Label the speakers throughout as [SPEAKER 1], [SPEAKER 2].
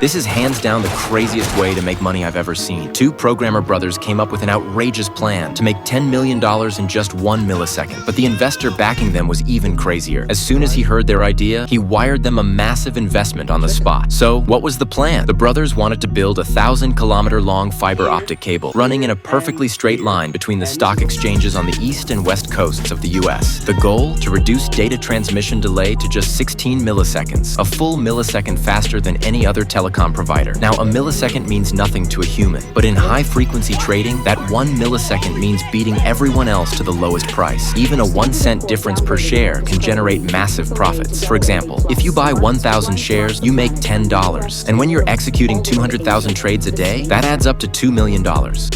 [SPEAKER 1] This is hands down the craziest way to make money I've ever seen. Two programmer brothers came up with an outrageous plan to make $10 million in just 1 millisecond. But the investor backing them was even crazier. As soon as he heard their idea, he wired them a massive investment on the spot. So, what was the plan? The brothers wanted to build a 1,000-kilometer-long fiber optic cable running in a perfectly straight line between the stock exchanges on the east and west coasts of the US. The goal? To reduce data transmission delay to just 16 milliseconds, a full millisecond faster than any other telecom provider. Now, a millisecond means nothing to a human, but in high-frequency trading, that 1 millisecond means beating everyone else to the lowest price. Even a 1-cent difference per share can generate massive profits. For example, if you buy 1,000 shares, you make $10. And when you're executing 200,000 trades a day, that adds up to $2 million.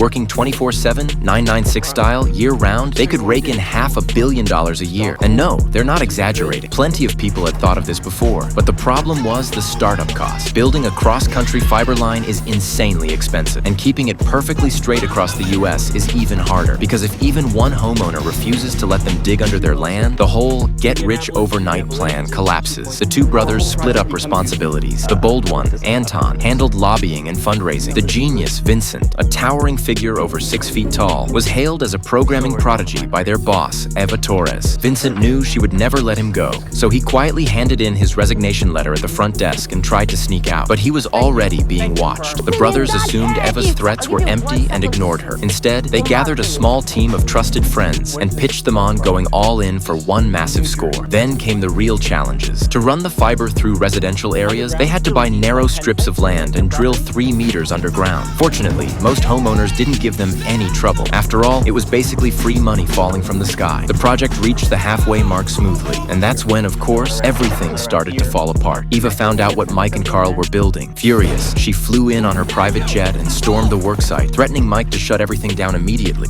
[SPEAKER 1] Working 24/7, 996 style, year-round, they could rake in $500 million a year. And no, they're not exaggerating. Plenty of people had thought of this before, but the problem was the startup cost. Building a cross-country fiber line is insanely expensive, and keeping it perfectly straight across the US is even harder, because if even one homeowner refuses to let them dig under their land, the whole get-rich-overnight plan collapses. The two brothers split up responsibilities. The bold one, Anton, handled lobbying and fundraising. The genius, Vincent, a towering figure over 6 feet tall, was hailed as a programming prodigy by their boss, Eva Torres. Vincent knew she would never let him go, so he quietly handed in his resignation letter at the front desk and tried to sneak out. But he was already being watched. The brothers assumed Eva's threats were empty and ignored her. Instead, they gathered a small team of trusted friends and pitched them on going all in for one massive score. Then came the real challenges. To run the fiber through residential areas, they had to buy narrow strips of land and drill 3 meters underground. Fortunately, most homeowners didn't give them any trouble. After all, it was basically free money falling from the sky. The project reached the halfway mark smoothly, and that's when, of course, everything started to fall apart. Eva found out what Mike and Carl were building. Furious, she flew in on her private jet and stormed the worksite, threatening Mike to shut everything down immediately.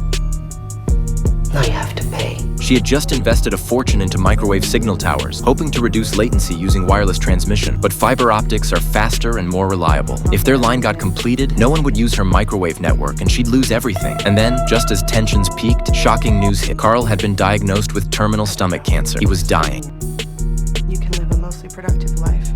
[SPEAKER 2] Now you have to pay.
[SPEAKER 1] She had just invested a fortune into microwave signal towers, hoping to reduce latency using wireless transmission. But fiber optics are faster and more reliable. If their line got completed, no one would use her microwave network and she'd lose everything. And then, just as tensions peaked, shocking news hit. Carl had been diagnosed with terminal stomach cancer. He was dying.
[SPEAKER 3] You can live a mostly productive life.